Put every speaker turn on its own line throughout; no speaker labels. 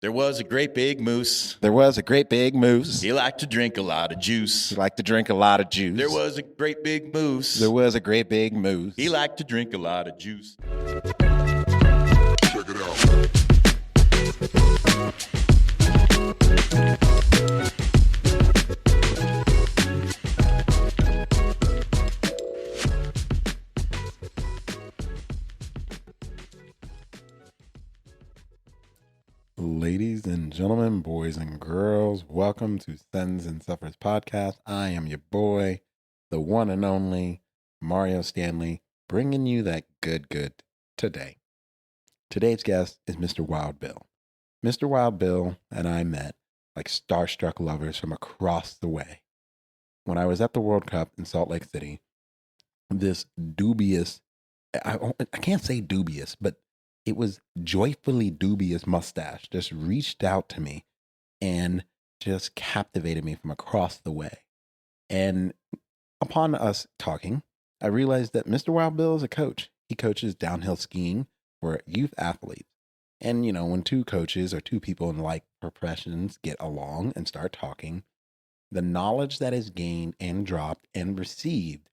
There was a great big moose.
There was a great big moose.
He liked to drink a lot of juice.
He liked to drink a lot of juice.
There was a great big moose.
There was a great big moose.
He liked to drink a lot of juice.
Check it out.
Ladies and gentlemen, boys and girls, welcome to Sins and Suffers podcast. I am your boy, the one and only Mario Stanley, bringing you that good today. Today's guest is Mr. Wild Bill. Mr. Wild Bill and I met like starstruck lovers from across the way. When I was at the World Cup in Salt Lake City, this dubious, I can't say dubious, but it was joyfully dubious mustache just reached out to me and just captivated me from across the way. And upon us talking, I realized that Mr. Wild Bill is a coach. He coaches downhill skiing for youth athletes. And, you know, when two coaches or two people in like professions get along and start talking, the knowledge that is gained and dropped and received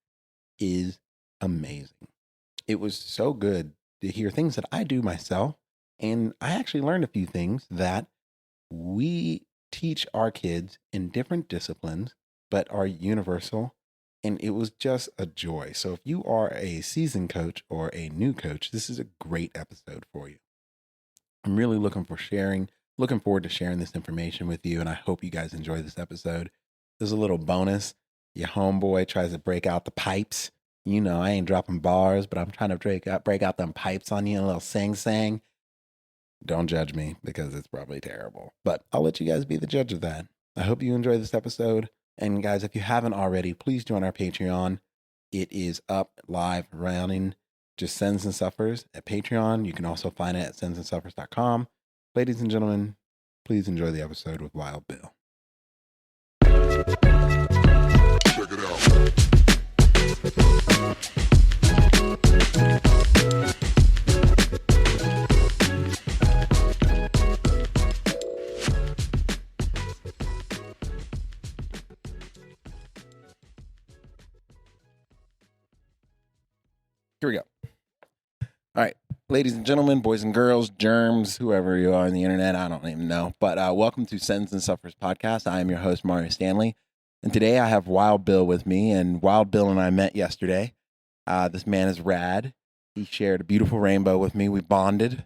is amazing. It was so good to hear things that I do myself. And I actually learned a few things that we teach our kids in different disciplines, but are universal. And it was just a joy. So if you are a seasoned coach or a new coach, this is a great episode for you. I'm really looking forward to sharing this information with you. And I hope you guys enjoy this episode. There's a little bonus. Your homeboy tries to break out the pipes. You know, I ain't dropping bars, but I'm trying to break out them pipes on you, a little sing. Don't judge me because it's probably terrible, but I'll let you guys be the judge of that. I hope you enjoy this episode. And guys, if you haven't already, please join our Patreon. It is up, live, running, just Sins and Suffers at Patreon. You can also find it at sinsandsuffers.com. Ladies and gentlemen, please enjoy the episode with Wild Bill.
Check it out.
Here we go. All right, ladies and gentlemen, boys and girls, germs, whoever you are on the internet, I don't even know. But welcome to Sins and Suffers podcast. I am your host, Mario Stanley. And today I have Wild Bill with me. And Wild Bill and I met yesterday. This man is rad. He shared a beautiful rainbow with me. We bonded.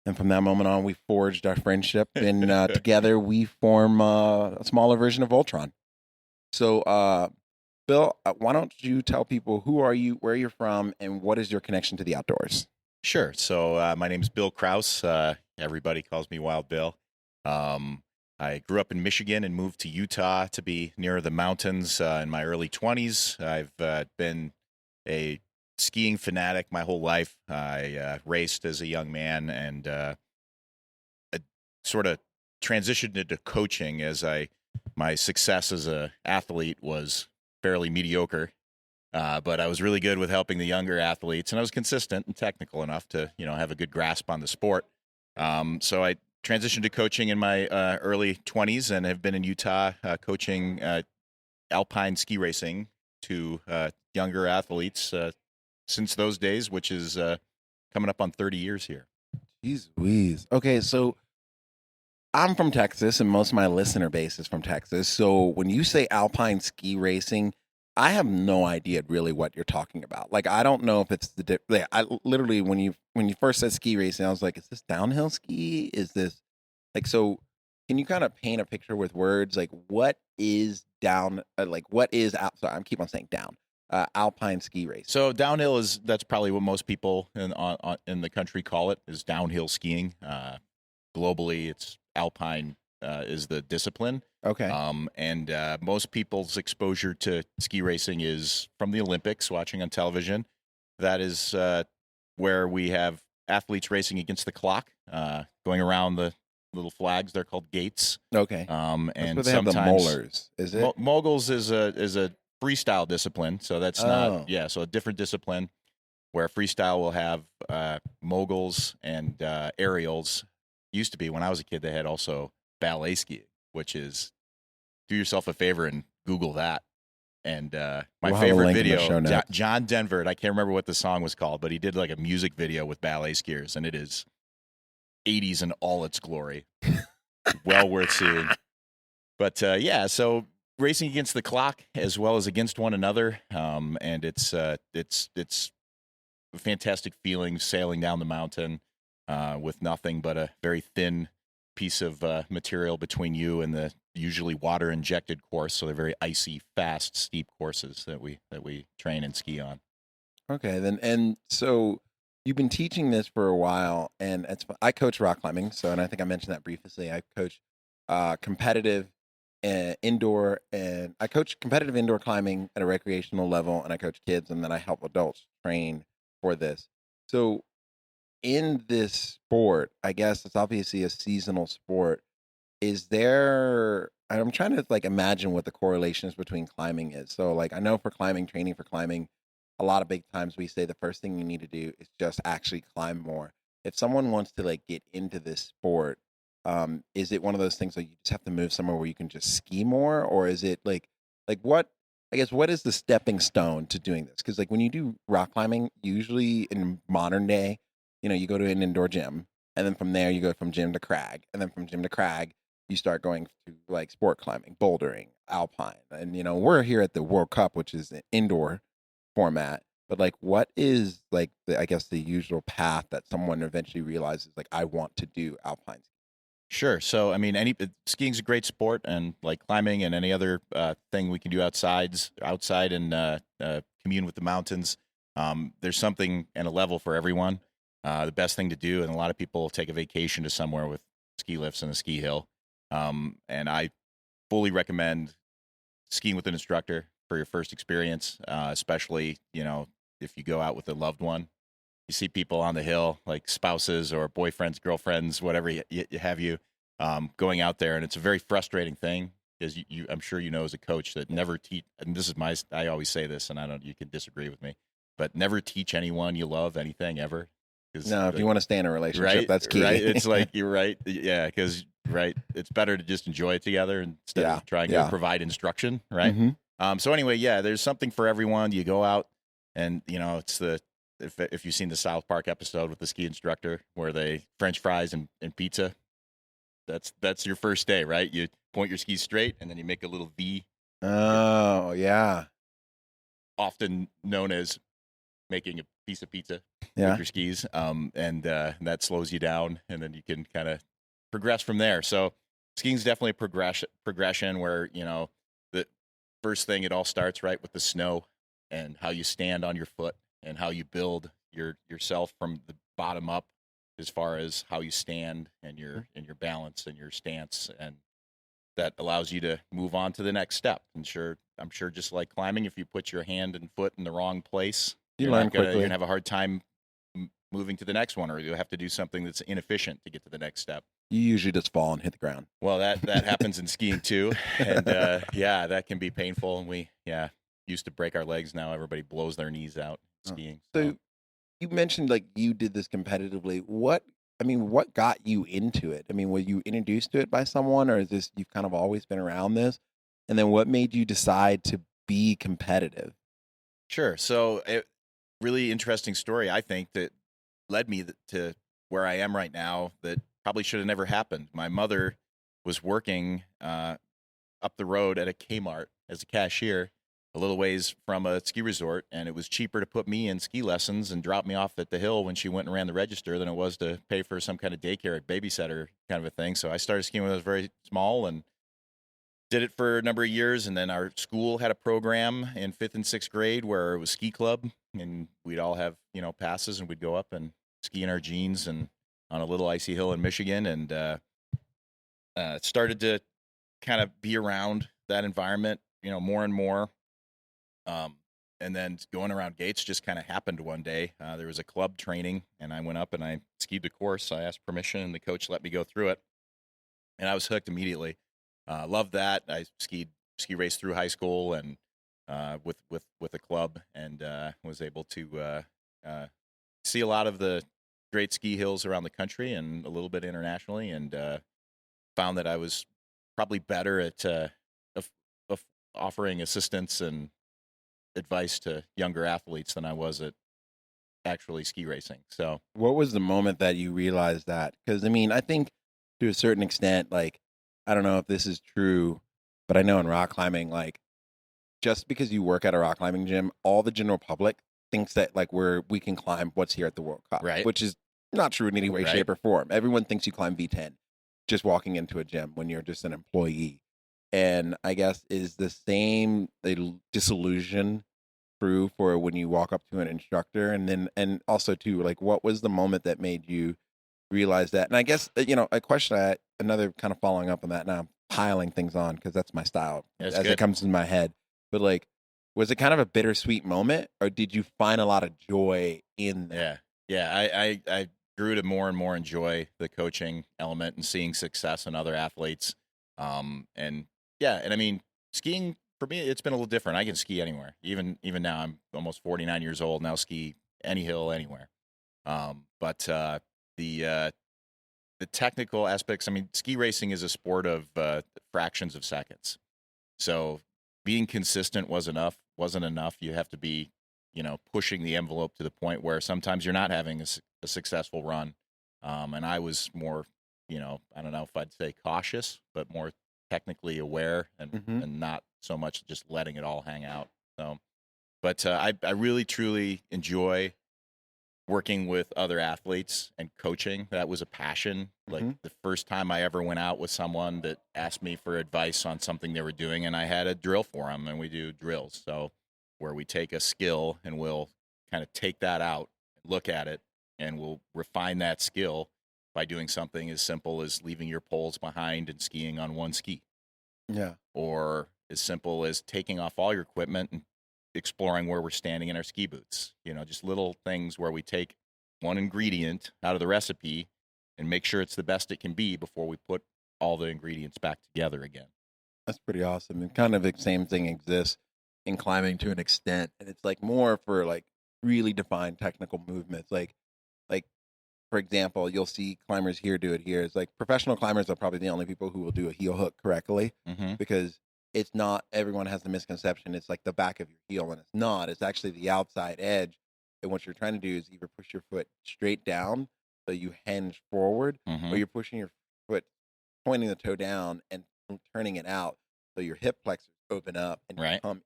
And from that moment on, we forged our friendship. And together we form a smaller version of Voltron. So, Bill, why don't you tell people who are you, where you're from, and what is your connection to the outdoors?
Sure. So my name is Bill Kraus. Everybody calls me Wild Bill. I grew up in Michigan and moved to Utah to be nearer the mountains in my early 20s. I've been a skiing fanatic my whole life. I raced as a young man and sort of transitioned into coaching as my success as an athlete was fairly mediocre. But I was really good with helping the younger athletes, and I was consistent and technical enough to, have a good grasp on the sport. So I transitioned to coaching in my early 20s and have been in Utah coaching alpine ski racing to younger athletes since those days, which is coming up on 30 years here.
Jeez Louise. Okay, so I'm from Texas, and most of my listener base is from Texas. So when you say alpine ski racing, I have no idea really what you're talking about. Like, I don't know if it's I literally, when you first said ski racing, I was like, is this downhill ski? Is this so can you kind of paint a picture with words? Like, what is sorry, I keep on saying down, alpine ski race.
So downhill that's probably what most people in the country call it, is downhill skiing. Globally, it's alpine is the discipline.
Okay.
And most people's exposure to ski racing is from the Olympics, watching on television. That is where we have athletes racing against the clock, going around the little flags. They're called gates.
Okay.
And
they
sometimes
have the molars. Is it?
Moguls is a freestyle discipline, so that's not so a different discipline. where freestyle will have moguls and aerials. Used to be when I was a kid, they had also ballet skiing, which is, do yourself a favor and Google that. And my
We'll have a
favorite
link in the show
video,
notes.
John Denver, I can't remember what the song was called, but he did like a music video with ballet skiers, and it is 80s in all its glory. Well worth seeing. But yeah, so racing against the clock as well as against one another, and it's a fantastic feeling sailing down the mountain with nothing but a very thin piece of material between you and the usually water injected course. So they're very icy, fast, steep courses that we train and ski on.
Okay, then, and so you've been teaching this for a while, and I coach rock climbing. So, and I think I mentioned that briefly. I coach competitive indoor, and I coach competitive indoor climbing at a recreational level, and I coach kids, and then I help adults train for this. So, in this sport, I guess it's obviously a seasonal sport. Is there? I'm trying to like imagine what the correlations between climbing is. So, like, I know for climbing, training for climbing, a lot of big times we say the first thing you need to do is just actually climb more. If someone wants to like get into this sport, is it one of those things like you just have to move somewhere where you can just ski more, or is it like what? I guess what is the stepping stone to doing this? Because like when you do rock climbing, usually in modern day, you go to an indoor gym, and then from there you go from gym to crag, and then from gym to crag you start going to like sport climbing, bouldering, alpine, and we're here at the World Cup, which is an indoor format. But like, what is like I guess the usual path that someone eventually realizes like I want to do alpine?
Sure. So, I mean, skiing's a great sport, and like climbing and any other thing we can do outside and commune with the mountains. There's something and a level for everyone. The best thing to do, and a lot of people take a vacation to somewhere with ski lifts and a ski hill. And I fully recommend skiing with an instructor for your first experience, especially, if you go out with a loved one. You see people on the hill, like spouses or boyfriends, girlfriends, whatever you have going out there. And it's a very frustrating thing because I'm sure as a coach that never teach, and this is I always say this, and you can disagree with me, but never teach anyone you love anything ever.
No, if you want to stay in a relationship,
right,
that's key.
Right. It's like, you're right. Yeah. Because, right. It's better to just enjoy it together instead of trying to provide instruction. Right.
Mm-hmm.
So anyway, yeah, there's something for everyone. You go out and, it's if you've seen the South Park episode with the ski instructor where they French fries and pizza, that's your first day, right? You point your skis straight and then you make a little V.
Oh, yeah.
Often known as making a piece of pizza with your skis. And that slows you down, and then you can kind of progress from there. So skiing's definitely a progression where, the first thing, it all starts right with the snow and how you stand on your foot and how you build yourself from the bottom up as far as how you stand and your balance and your stance, and that allows you to move on to the next step. And I'm sure just like climbing, if you put your hand and foot in the wrong place,
you're going
to have a hard time moving to the next one, or you'll have to do something that's inefficient to get to the next step.
You usually just fall and hit the ground.
Well, that happens in skiing too. And that can be painful. And we used to break our legs. Now everybody blows their knees out skiing.
So you mentioned like you did this competitively. What got you into it? I mean, were you introduced to it by someone, or is this you've kind of always been around this? And then what made you decide to be competitive?
Sure. So really interesting story, I think, that led me to where I am right now that probably should have never happened. My mother was working up the road at a Kmart as a cashier a little ways from a ski resort, and it was cheaper to put me in ski lessons and drop me off at the hill when she went and ran the register than it was to pay for some kind of daycare babysitter kind of a thing. So I started skiing when I was very small and did it for a number of years. And then our school had a program in 5th and 6th grade where it was ski club, and we'd all have, passes, and we'd go up and ski in our jeans and on a little icy hill in Michigan, and started to kind of be around that environment, more and more. And then going around gates just kind of happened one day. There was a club training, and I went up and I skied the course. I asked permission, and the coach let me go through it, and I was hooked immediately. Loved that. I ski raced through high school and with a club, and was able to See a lot of the great ski hills around the country and a little bit internationally, and found that I was probably better at of offering assistance and advice to younger athletes than I was at actually ski racing. So
What was the moment that you realized that? Because I mean, I think to a certain extent, like, I don't know if this is true, but I know in rock climbing, like, just because you work at a rock climbing gym, all the general public thinks that like we can climb what's here at the World Cup,
Right.
which is not true in any way,
Right.
shape, or form. Everyone thinks you climb V10 just walking into a gym when you're just an employee. And I guess is the same disillusion true for when you walk up to an instructor, and also too, like, what was the moment that made you realize that? And I guess a question, another kind of following up on that. Now I'm piling things on because that's my style
That's
as
good.
it comes in my head. But like, was it kind of a bittersweet moment, or did you find a lot of joy in that?
I grew to more and more enjoy the coaching element and seeing success in other athletes. And I mean, skiing for me, it's been a little different. I can ski anywhere. Even now, I'm almost 49 years old. Now ski any hill, anywhere. But the technical aspects. I mean, ski racing is a sport of fractions of seconds. So being consistent wasn't enough. You have to be, pushing the envelope to the point where sometimes you're not having a successful run. And I was more, I don't know if I'd say cautious, but more technically aware and not so much just letting it all hang out. So, but I really truly enjoy working with other athletes and coaching. That was a passion. Like the first time I ever went out with someone that asked me for advice on something they were doing, and I had a drill for them, and we do drills. So where we take a skill and we'll kind of take that out, look at it, and we'll refine that skill by doing something as simple as leaving your poles behind and skiing on one ski.
Yeah.
Or as simple as taking off all your equipment and exploring where we're standing in our ski boots. Just little things where we take one ingredient out of the recipe and make sure it's the best it can be before we put all the ingredients back together again.
That's pretty awesome. And kind of the same thing exists in climbing to an extent. And it's like more for like really defined technical movements. Like for example, you'll see climbers here do it here. It's like professional climbers are probably the only people who will do a heel hook correctly because it's not, everyone has the misconception it's like the back of your heel, and it's not. It's actually the outside edge. And what you're trying to do is either push your foot straight down so you hinge forward, or you're pushing your foot, pointing the toe down and turning it out so your hip flexors open up and you come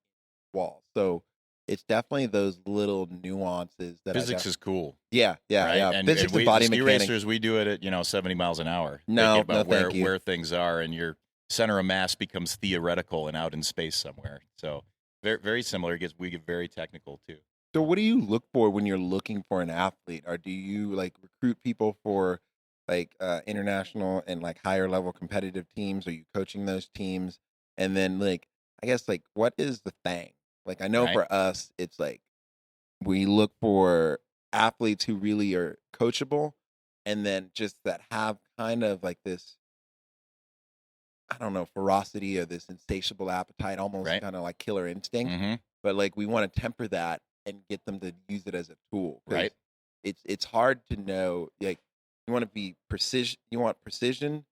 wall. So it's definitely those little nuances that
physics is cool.
Yeah.
And
physics
we,
and body
ski
mechanics.
racers, we do it at 70 miles an hour.
No,
thinking about
thank you.
where things are, and your center of mass becomes theoretical and out in space somewhere. So very, very similar. We get very technical too.
So what do you look for when you're looking for an athlete? Or do you like recruit people for like international and like higher level competitive teams? Are you coaching those teams? And then like, I guess like, what is the thing? Like, I know for us, it's like we look for athletes who really are coachable, and then just that have kind of like this, I don't know, ferocity or this insatiable appetite, almost kind of like killer instinct. But like we want to temper that and get them to use it as a tool.
Right.
It's hard to know. Like you want to be precision. You want precision.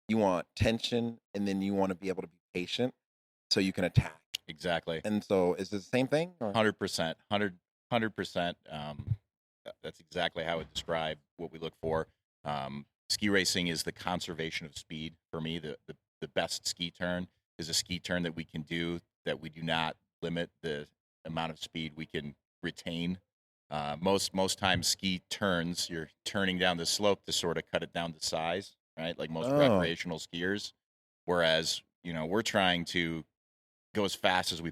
You want tension, and then you want to be able to be patient so you can attack.
Exactly.
And so, is it the same thing?
100%. 100%. That's exactly how I would describe what we look for. Ski racing is the conservation of speed for me. The best ski turn is a ski turn that we can do that we do not limit the amount of speed we can retain. Most times ski turns, you're turning down the slope to sort of cut it down to size, right? Like most recreational skiers. Whereas, we're trying to go as fast as we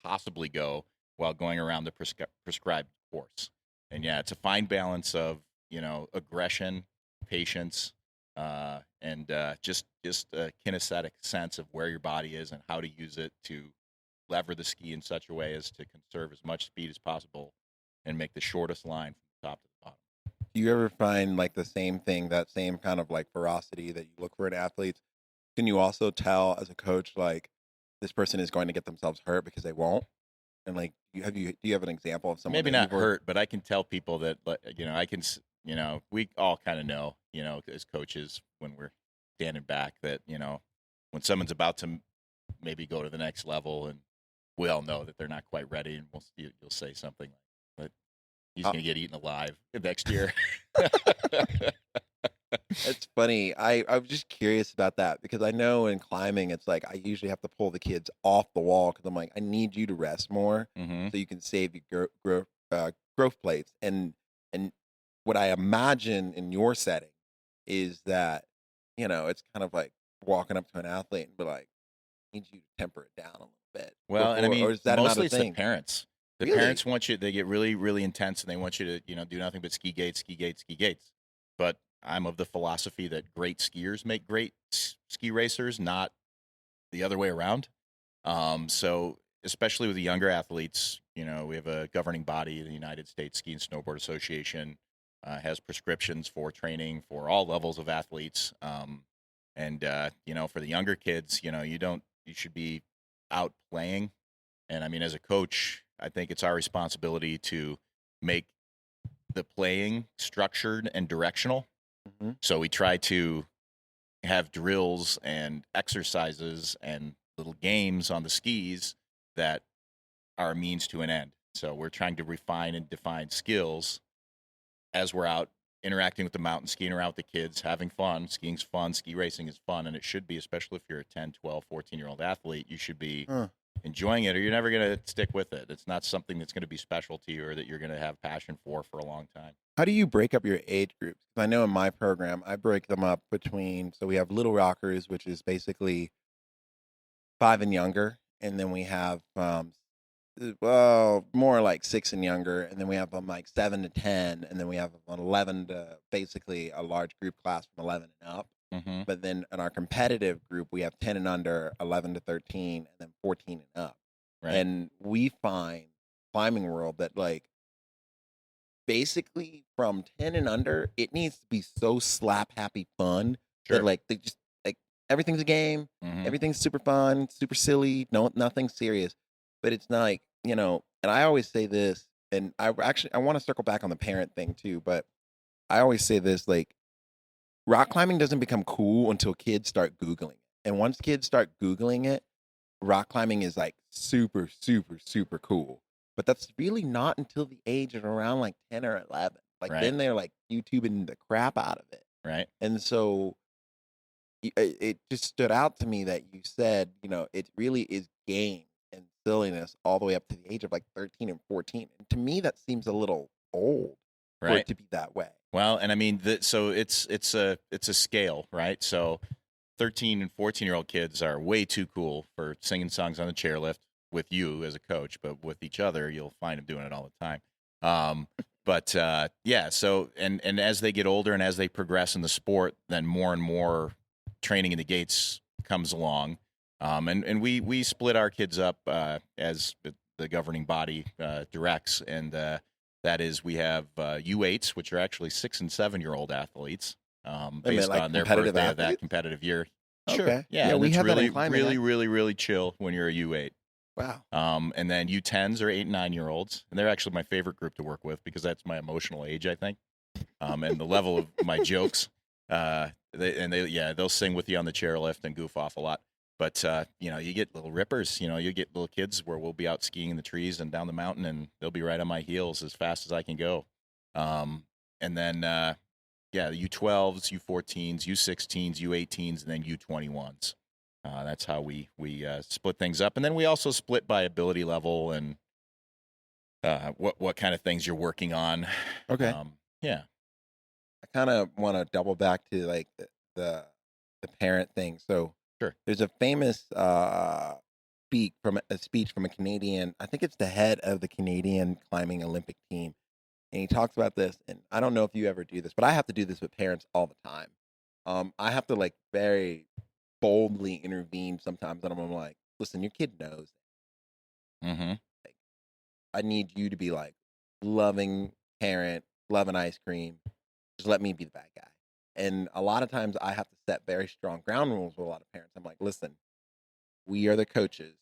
possibly go while going around the prescribed course. And it's a fine balance of, aggression, patience, and just a kinesthetic sense of where your body is and how to use it to lever the ski in such a way as to conserve as much speed as possible and make the shortest line from the top to the bottom.
Do you ever find like the same thing, that same kind of like ferocity that you look for in athletes? Can you also tell as a coach, like, this person is going to get themselves hurt because they won't?
And like, do you have an example of someone
Maybe
that
not
you've worked?
hurt, but I can tell people that, I can, we all kind of know, as coaches when we're standing back that, when someone's about to maybe go to the next level, and we all know that they're not quite ready, and you'll say something like, but he's
Uh,
going to get eaten alive next year.
It's funny. I'm just curious about that because I know in climbing, it's like I usually have to pull the kids off the wall because I'm like, I need you to rest more
Mm-hmm.
so you can save your growth plates. And what I imagine in your setting is that it's kind of like walking up to an athlete and be like, I need you to temper it down a little bit
Well, and I
before, or
mean,
is that not
mostly
a
it's the
thing?
parents. The
Really?
parents want you. They get really, really intense, and they want you to, do nothing but ski gates, ski gates, ski gates. But I'm of the philosophy that great skiers make great ski racers, not the other way around. So especially with the younger athletes, we have a governing body, the United States Ski and Snowboard Association, has prescriptions for training for all levels of athletes. And for the younger kids, you should be out playing. And I mean, as a coach, I think it's our responsibility to make the playing structured and directional.
Mm-hmm.
So we try to have drills and exercises and little games on the skis that are a means to an end. So we're trying to refine and define skills as we're out interacting with the mountain, skiing around with the kids, having fun. Skiing's fun, ski racing is fun, and it should be, especially if you're a 10, 12, 14-year-old athlete, you should be enjoying it, or you're never going to stick with it. It's not something that's going to be special to you or that you're going to have passion for a long time.
How do you break up your age groups? 'Cause I know in my program, I break them up between, so we have Little Rockers, which is basically 5 and younger, and then we have, well, more like 6 and younger, and then we have like 7 to 10, and then we have 11 to basically a large group class from 11 and up.
Mm-hmm.
But then in our competitive group, we have 10 and under, 11 to 13, and then 14 and up.
Right.
And we find climbing world that like basically from 10 and under, it needs to be so slap happy fun
Sure.
that like they just like everything's a game,
Mm-hmm.
everything's super fun, super silly, nothing serious. But it's not like, and I always say this, and I want to circle back on the parent thing too, but I always say this, like rock climbing doesn't become cool until kids start Googling it. And once kids start Googling it, rock climbing is like super, super, super cool. But that's really not until the age of around like 10 or 11. Like
Right.
then they're like YouTubing the crap out of it.
Right.
And so it just stood out to me that you said, it really is game and silliness all the way up to the age of like 13 and 14. And to me, that seems a little old for
Right.
it to be that way.
Well, and I mean, so it's a scale, right? So 13 and 14-year-old kids are way too cool for singing songs on the chairlift with you as a coach, but with each other, you'll find them doing it all the time. But yeah, so and as they get older and as they progress in the sport, then more and more training in the gates comes along. And we split our kids up as the governing body directs, and that is we have U8s, which are actually 6 and 7-year-old athletes, based
like
on their
competitive
birthday of that
athletes?
competitive year.
Okay.
Sure. Yeah, and
we
it's
have that
really,
in climbing.
really, really, really chill when you're a U8.
Wow.
And then U10s are 8 and 9-year-olds, and they're actually my favorite group to work with because that's my emotional age, I think. And the level of my jokes, they'll sing with you on the chairlift and goof off a lot. But you get little rippers. You get little kids where we'll be out skiing in the trees and down the mountain, and they'll be right on my heels as fast as I can go. And then U12s, U14s, U16s, U18s, and then U21s. That's how we split things up, and then we also split by ability level and what kind of things you're working on.
Okay.
Yeah.
I kind of want to double back to like the parent thing. So
Sure.
There's a famous speech from a Canadian. I think it's the head of the Canadian climbing Olympic team, and he talks about this. And I don't know if you ever do this, but I have to do this with parents all the time. I have to like very boldly intervene sometimes, and I'm like, listen, your kid knows.
Mm-hmm.
Like, I need you to be like loving parent, loving ice cream. Just let me be the bad guy. And a lot of times I have to set very strong ground rules with a lot of parents. I'm like, listen, we are the coaches.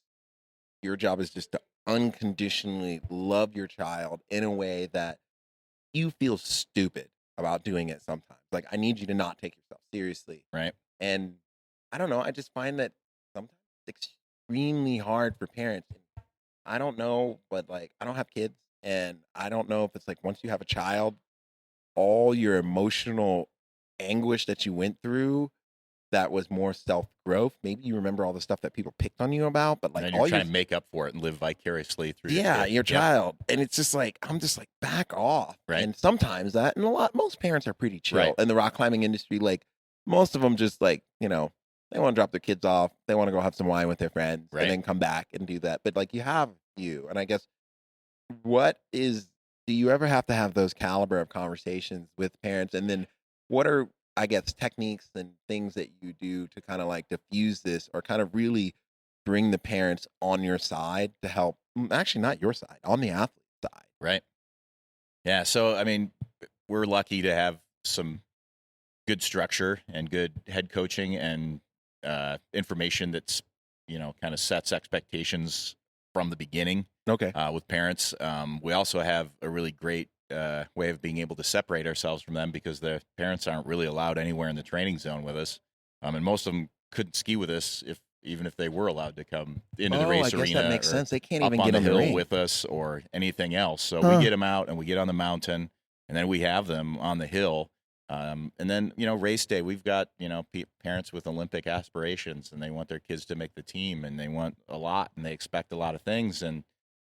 Your job is just to unconditionally love your child in a way that you feel stupid about doing it sometimes. Like, I need you to not take yourself seriously.
Right.
And I don't know, I just find that sometimes it's extremely hard for parents. I don't know, but like, I don't have kids, and I don't know if it's like once you have a child, all your emotional anguish that you went through that was more self growth. Maybe you remember all the stuff that people picked on you about, but
And
like
then
all
you're
your
trying to make up for it and live vicariously through
yeah,
your kid.
your
Yep.
child. And it's just like, I'm just like, back off.
Right.
And sometimes that, and most parents are pretty chill
Right.
in the rock climbing industry. Like, most of them just like, they want to drop their kids off. They want to go have some wine with their friends
Right.
and then come back and do that. But like, and I guess, do you ever have to have those caliber of conversations with parents? And then what are, I guess, techniques and things that you do to kind of like diffuse this or kind of really bring the parents on your side to help, actually not your side, on the athlete side?
Right. Yeah. So, I mean, we're lucky to have some good structure and good head coaching and information that's, kind of sets expectations from the beginning
Okay.
with parents. We also have a really great way of being able to separate ourselves from them because the parents aren't really allowed anywhere in the training zone with us. And most of them couldn't ski with us even if they were allowed to come into the race
I guess
arena
that makes
or
sense. They can't
up
even
on
get
the
on the
hill
ring.
with us or anything else. So
Huh.
we get them out and we get on the mountain, and then we have them on the hill. And then, race day, we've got, parents with Olympic aspirations, and they want their kids to make the team, and they want a lot, and they expect a lot of things. And,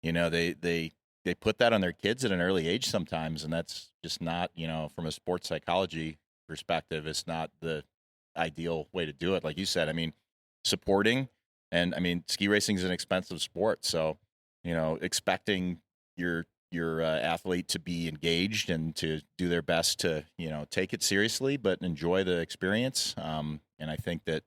they put that on their kids at an early age sometimes. And that's just not, from a sports psychology perspective, it's not the ideal way to do it. Like you said, I mean, supporting, and I mean, ski racing is an expensive sport. So, expecting your athlete to be engaged and to do their best to take it seriously but enjoy the experience, and I think that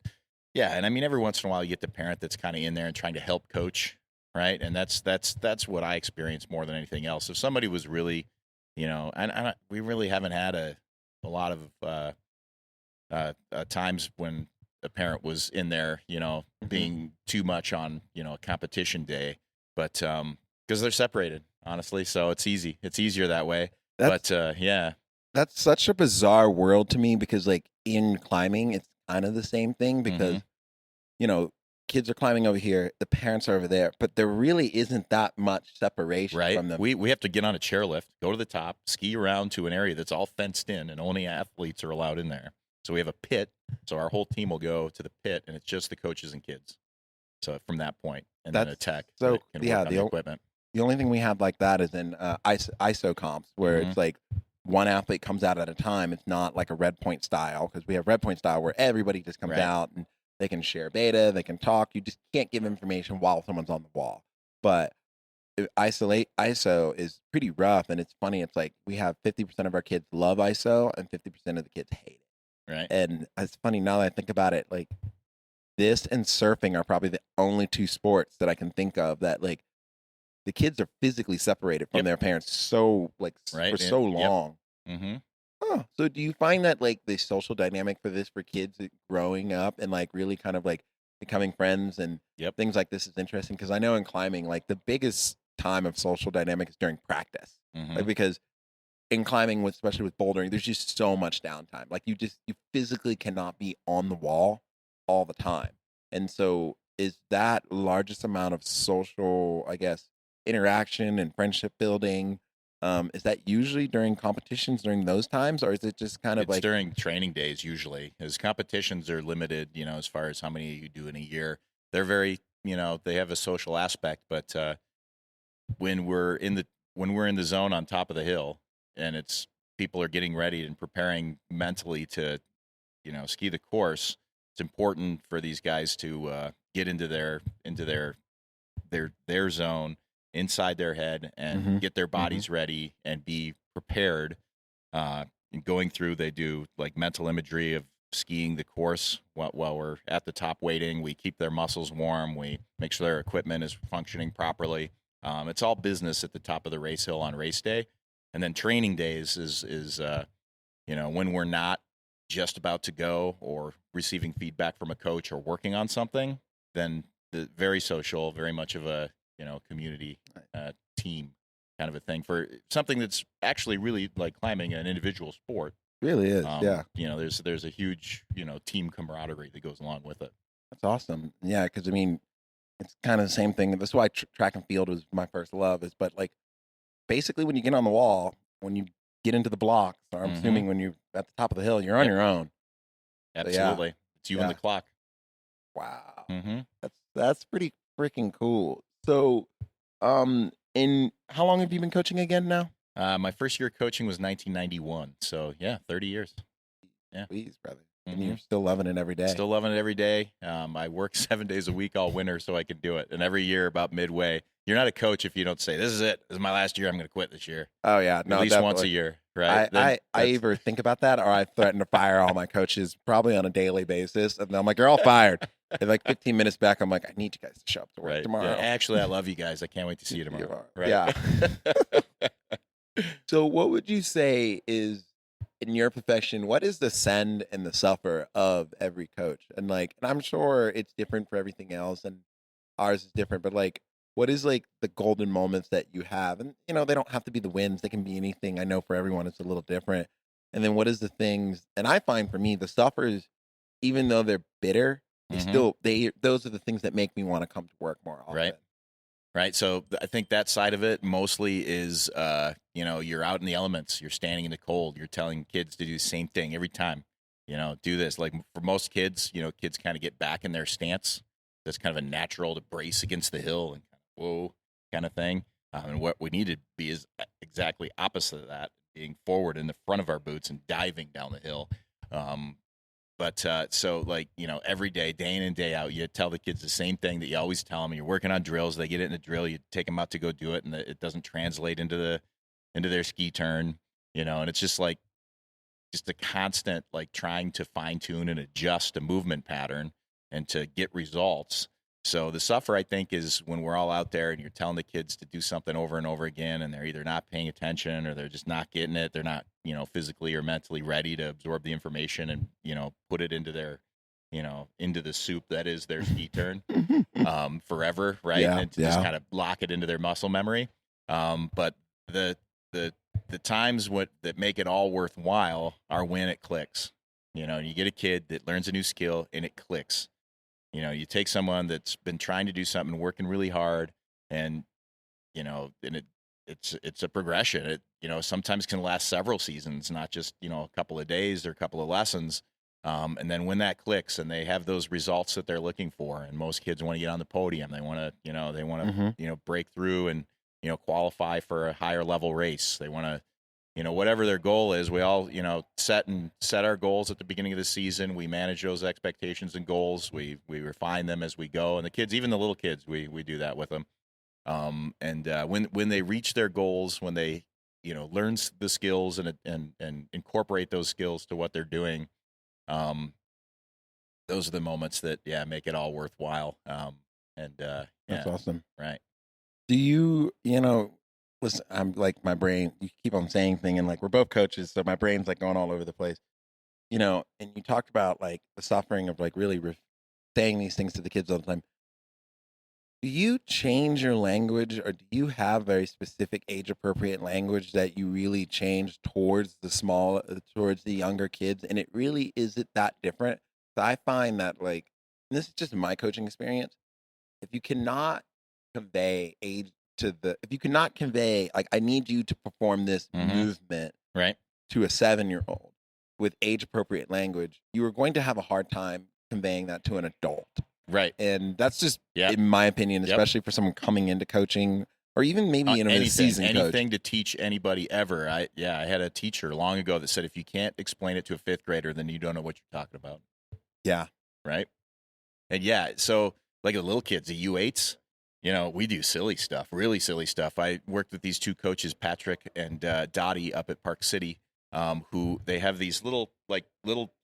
and I mean, every once in a while you get the parent that's kind of in there and trying to help coach, right? And that's what I experience more than anything else. If somebody was really and we really haven't had a lot of times when a parent was in there being too much on a competition day, but because they're separated, honestly. So it's easier that way.
That's such a bizarre world to me because like in climbing, it's kind of the same thing because, kids are climbing over here, the parents are over there, but there really isn't that much separation
right.
from them.
We have to get on a chairlift, go to the top, ski around to an area that's all fenced in and only athletes are allowed in there. So we have a pit. So our whole team will go to the pit and it's just the coaches and kids. So from that point, and then a tech that can work on the equipment.
The only thing we have like that is in ISO comps where it's like one athlete comes out at a time. It's not like a red point style because we have red point style where everybody just comes out and they can share beta, they can talk. You just can't give information while someone's on the wall. But ISO is pretty rough, and it's funny. It's like we have 50% of our kids love ISO and 50% of the kids hate it.
Right.
And it's funny now that I think about it, like this and surfing are probably the only two sports that I can think of that like the kids are physically separated from their parents for so long.
Mm-hmm.
Huh. So do you find that like the social dynamic for this for kids growing up and like really kind of like becoming friends and things like this is interesting? Because I know in climbing, like the biggest time of social dynamic is during practice, like because in climbing, especially with bouldering, there's just so much downtime. Like you physically cannot be on the wall all the time. And so is that largest amount of social, I guess, interaction and friendship building, is that usually during competitions during those times, or is it just kind of
it's
like
during training days usually? As competitions are limited, as far as how many you do in a year, they're very, they have a social aspect. But when we're in the zone on top of the hill, and it's people are getting ready and preparing mentally to, ski the course, it's important for these guys to get into their zone inside their head and get their bodies ready and be prepared. And going through, they do like mental imagery of skiing the course while we're at the top waiting. We keep their muscles warm. We make sure their equipment is functioning properly. It's all business at the top of the race hill on race day. And then training days is when we're not just about to go or receiving feedback from a coach or working on something, then very social, very much of a community team kind of a thing for something that's actually really like climbing an individual sport.
Really is. Yeah.
There's a huge, team camaraderie that goes along with it.
That's awesome. Yeah. Because, I mean, it's kind of the same thing. That's why track and field was my first love but like, basically when you get on the wall, when you get into the blocks, or I'm assuming when you're at the top of the hill, you're on your own.
Absolutely. It's you and the clock.
Wow.
Mm-hmm.
That's pretty freaking cool. So, in how long have you been coaching again now?
My first year of coaching was 1991. So yeah, 30 years. Yeah.
Please, brother. And you're still loving it every day.
Still loving it every day. I work 7 days a week all winter so I can do it. And every year about midway, you're not a coach if you don't say, this is it. This is my last year. I'm going to quit this year.
Oh, yeah.
No, at least once a year, right?
I either think about that or I threaten to fire all my coaches probably on a daily basis. And I'm like, you're all fired. And like 15 minutes back, I'm like, I need you guys to show up to work tomorrow.
Yeah, actually, I love you guys. I can't wait to see you tomorrow. Right?
Yeah. So what would you say is, in your profession, what is the send and the suffer of every coach? And I'm sure it's different for everything else, and ours is different, but like, what is like the golden moments that you have? And they don't have to be the wins; they can be anything. I know for everyone, it's a little different. And then what is the things? And I find for me, the suffers, even though they're bitter, those are the things that make me want to come to work more often.
Right. So I think that side of it mostly is, you're out in the elements, you're standing in the cold, you're telling kids to do the same thing every time, do this. Like for most kids, kids kind of get back in their stance. That's kind of a natural to brace against the hill and whoa kind of thing. And what we need to be is exactly opposite of that, being forward in the front of our boots and diving down the hill. So every day in and day out, you tell the kids the same thing that you always tell them. You're working on drills. They get it in a drill. You take them out to go do it, and it doesn't translate into their ski turn, and it's just a constant, trying to fine tune and adjust a movement pattern and to get results. So the suffer, I think, is when we're all out there and you're telling the kids to do something over and over again, and they're either not paying attention or they're just not getting it. They're not, physically or mentally ready to absorb the information and, put it into their, into the soup that is their ski turn forever, right?
Yeah,
and to just kind of lock it into their muscle memory. But the times that make it all worthwhile are when it clicks. You get a kid that learns a new skill and it clicks. You take someone that's been trying to do something, working really hard, and it's a progression. It sometimes can last several seasons, not just a couple of days or a couple of lessons. And then when that clicks and they have those results that they're looking for, and most kids want to get on the podium, they want to break through and qualify for a higher level race. They want to whatever their goal is, we all, set our goals at the beginning of the season. We manage those expectations and goals. We refine them as we go. And the kids, even the little kids, we do that with them. When they reach their goals, when they, learn the skills and incorporate those skills to what they're doing, those are the moments that, make it all worthwhile.
That's awesome.
Right.
Do you, listen, I'm like, my brain, you keep on saying things, and we're both coaches, so my brain's going all over the place, and you talked about the suffering of really saying these things to the kids all the time. Do you change your language, or do you have very specific age appropriate language that you really change towards the younger kids? And it really, is it that different? So I find that and this is just my coaching experience. If you cannot convey age if you cannot convey, I need you to perform this movement
right
to a 7-year-old with age appropriate language, you are going to have a hard time conveying that to an adult.
Right.
And that's just, in my opinion, especially for someone coming into coaching, or even maybe in a season coach.
Anything to teach anybody ever. I had a teacher long ago that said, if you can't explain it to a 5th grader, then you don't know what you're talking about.
Yeah.
Right. And so the little kids, the U8s, we do silly stuff, really silly stuff. I worked with these 2 coaches, Patrick and Dottie, up at Park City, who they have these little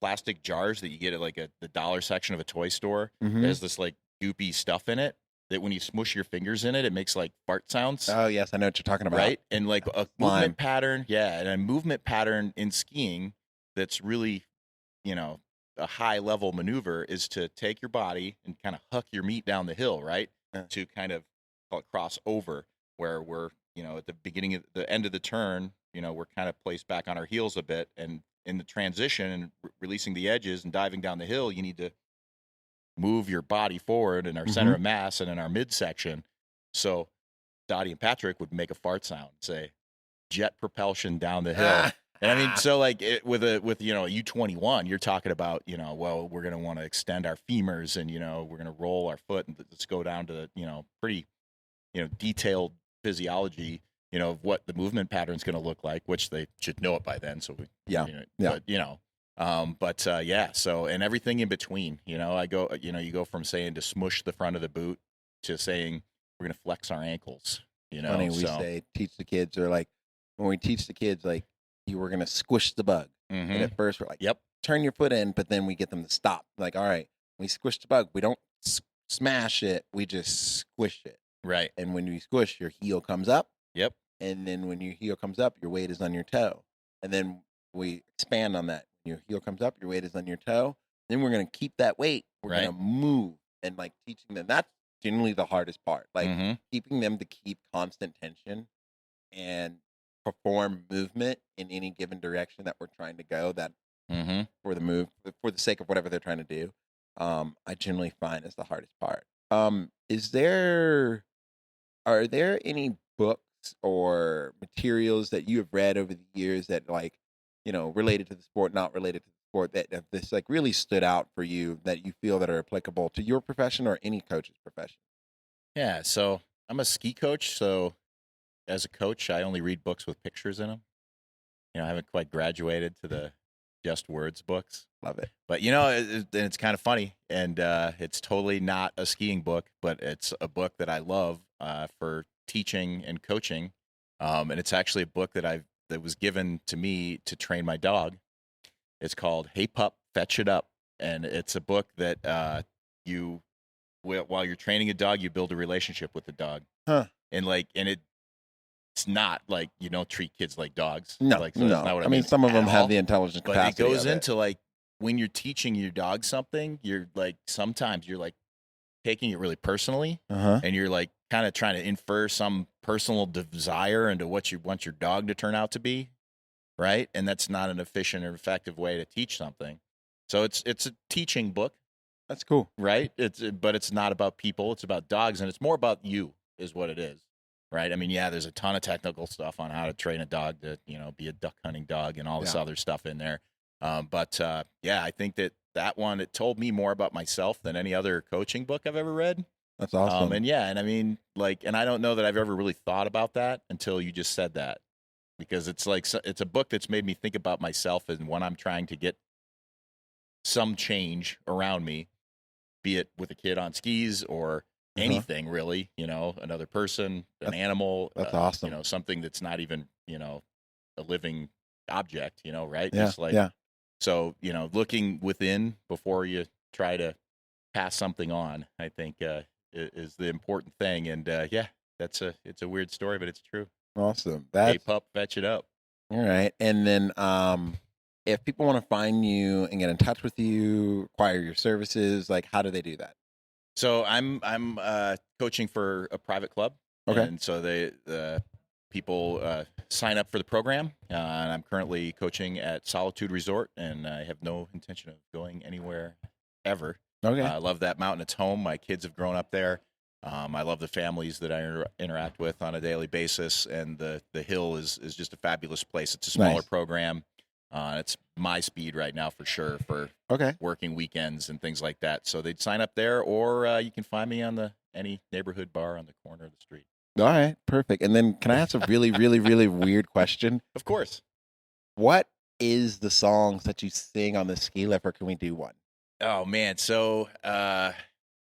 plastic jars that you get at the dollar section of a toy store. There's this goopy stuff in it that when you smush your fingers in it, it makes fart sounds.
Oh yes, I know what you're talking about.
Right, and a movement pattern, and a movement pattern in skiing that's really, a high level maneuver is to take your body and kind of huck your meat down the hill, right? To kind of call it crossover, where we're, at the beginning of the end of the turn, we're kind of placed back on our heels a bit, and in the transition and releasing the edges and diving down the hill, you need to move your body forward in our center of mass and in our midsection. So Dottie and Patrick would make a fart sound, say jet propulsion down the hill. And I mean, so like with a U21, you're talking about, well, we're going to want to extend our femurs and, we're going to roll our foot and let's go down to, pretty, detailed physiology, of what the movement pattern is going to look like, which they should know it by then. So so, and everything in between, I go, you go from saying to smush the front of the boot to saying we're going to flex our ankles,
Funny, we say teach the kids, or like when we teach the kids, like you were going to squish the bug. And at first we're like,
yep,
turn your foot in, but then we get them to stop. Like, all right, we squish the bug. We don't smash it. We just squish it.
Right.
And when you squish, your heel comes up.
Yep.
And then when your heel comes up, your weight is on your toe. And then we expand on that. Your heel comes up, your weight is on your toe. Then we're going to keep that weight. We're going to move, and like teaching them. That's generally the hardest part. Like keeping them to keep constant tension and perform movement in any given direction that we're trying to go. That for the sake of whatever they're trying to do. I generally find is the hardest part. Are there any books or materials that you have read over the years that, like, related to the sport, not related to the sport, that have this like really stood out for you, that you feel that are applicable to your profession or any coach's profession?
Yeah. So I'm a ski coach. So as a coach, I only read books with pictures in them. I haven't quite graduated to the just words books.
Love it.
But, it's kind of funny, and it's totally not a skiing book, but it's a book that I love for teaching and coaching. And it's actually a book that was given to me to train my dog. It's called Hey Pup, Fetch It Up. And it's a book that while you're training a dog, you build a relationship with the dog.
Huh.
And it's not like you don't treat kids like dogs.
No,
that's
no.
not what
I mean, some of them have the intelligence
but
capacity.
But it goes into like when you're teaching your dog something, you're like, sometimes you're like taking it really personally, and you're like kind of trying to infer some personal desire into what you want your dog to turn out to be, right? And that's not an efficient or effective way to teach something. So it's a teaching book.
That's cool,
right? But it's not about people. It's about dogs, and it's more about you, is what it is. Right. I mean, yeah, there's a ton of technical stuff on how to train a dog to, be a duck hunting dog and all this other stuff in there. But I think that one, it told me more about myself than any other coaching book I've ever read.
That's awesome.
And I mean, like, and I don't know that I've ever really thought about that until you just said that, because it's like, it's a book that's made me think about myself and when I'm trying to get some change around me, be it with a kid on skis or anything really, another person, an animal.
That's awesome.
Something that's not even, a living object, right?
Yeah,
Just like, so, looking within before you try to pass something on, I think, is the important thing. And it's a weird story, but it's true.
Awesome.
Hey pup, fetch it up.
All right. And then, if people want to find you and get in touch with you, acquire your services, like, how do they do that?
So I'm coaching for a private club.
Okay.
And so the people sign up for the program. And I'm currently coaching at Solitude Resort, and I have no intention of going anywhere ever.
Okay.
I love that mountain. It's home. My kids have grown up there. I love the families that I interact with on a daily basis, and the hill is just a fabulous place. It's a smaller program. It's my speed right now for sure for working weekends and things like that. So they'd sign up there, or you can find me on any neighborhood bar on the corner of the street.
All right, perfect. And then can I ask a really, really, really weird question?
Of course.
What is the songs that you sing on the ski lift, or can we do one?
Oh, man. So are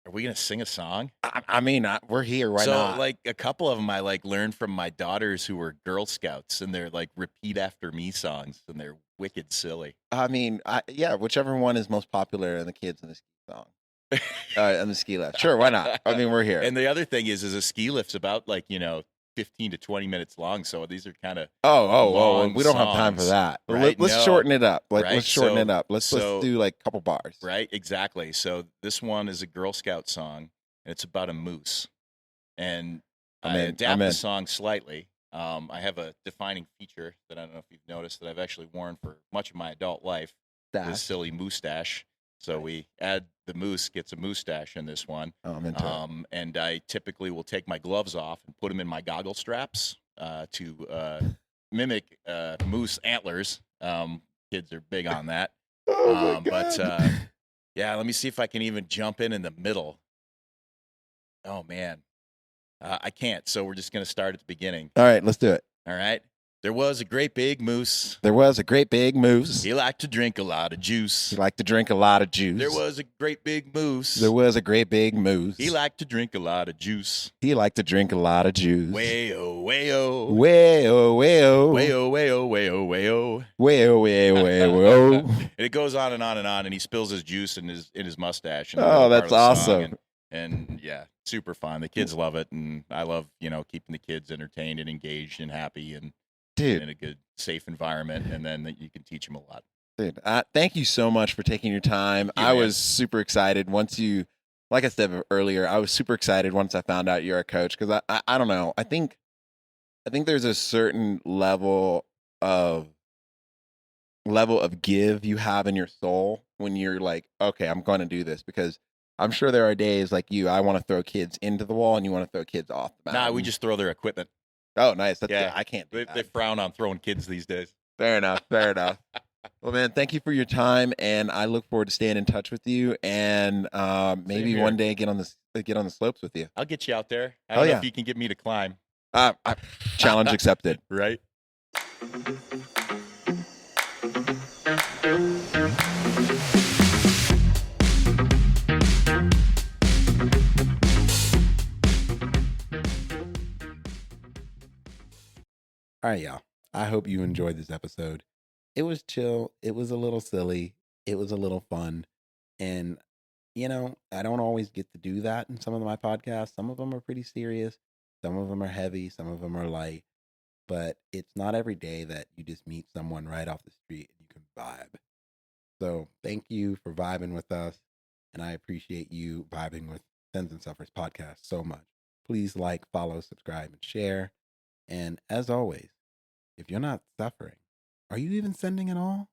we going to sing a song?
I mean, we're here. Why not?
So, like, a couple of them I, like, learned from my daughters who were Girl Scouts, and they're, like, repeat after me songs, and they're wicked silly.
I mean, whichever one is most popular in the kids in the ski song. On the ski lift. Sure, why not? I mean, we're here.
And the other thing is a ski lift's about, like, 15 to 20 minutes long, so these are kind of
we don't have time for that.
Right?
Let's shorten it up. Let's shorten it up. Let's do like a couple bars.
Right, exactly. So this one is a Girl Scout song, and it's about a moose. And I adapt the song slightly. I have a defining feature that I don't know if you've noticed that I've actually worn for much of my adult life. This silly mustache. So we add the moose gets a mustache in this one.
Oh, I'm into it.
And I typically will take my gloves off and put them in my goggle straps to mimic moose antlers. Kids are big on that.
Oh my God.
But yeah, let me see if I can even jump in the middle. Oh man, I can't. So we're just gonna start at the beginning.
All right, let's do it.
All right. There was a great big moose.
There was a great big moose.
He liked to drink a lot of juice.
He liked to drink a lot of juice.
There was a great big moose.
There was a great big moose.
He liked to drink a lot of juice.
He liked to drink a lot of juice.
Way-oh, way-oh.
Way-oh, way-oh.
Way-oh, way-oh, way-oh, way-oh.
Way-oh, way-oh, way-oh.
And it goes on, and he spills his juice in his mustache.
Oh, that's awesome.
And yeah, super fun. The kids love it, and I love, keeping the kids entertained and engaged and happy and in a good, safe environment, and then that you can teach them a lot.
Dude, thank you so much for taking your time. I was super excited once you, like I said earlier, I was super excited once I found out you're a coach because I don't know. I think there's a certain level of give you have in your soul when you're like, okay, I'm going to do this, because I'm sure there are days like you, I want to throw kids into the wall and you want to throw kids off the mountain.
Nah, we just throw their equipment.
Oh, nice. I can't do that.
They frown on throwing kids these days.
Fair enough. Well, man, thank you for your time, and I look forward to staying in touch with you, and maybe one day get on the slopes with you.
I'll get you out there. I don't know if you can get me to climb.
Challenge accepted.
Right.
All right, y'all. I hope you enjoyed this episode. It was chill. It was a little silly. It was a little fun. And, I don't always get to do that in some of my podcasts. Some of them are pretty serious. Some of them are heavy. Some of them are light. But it's not every day that you just meet someone right off the street and you can vibe. So thank you for vibing with us. And I appreciate you vibing with Sins and Suffers podcast so much. Please like, follow, subscribe, and share. And as always, if you're not suffering, are you even sending at all?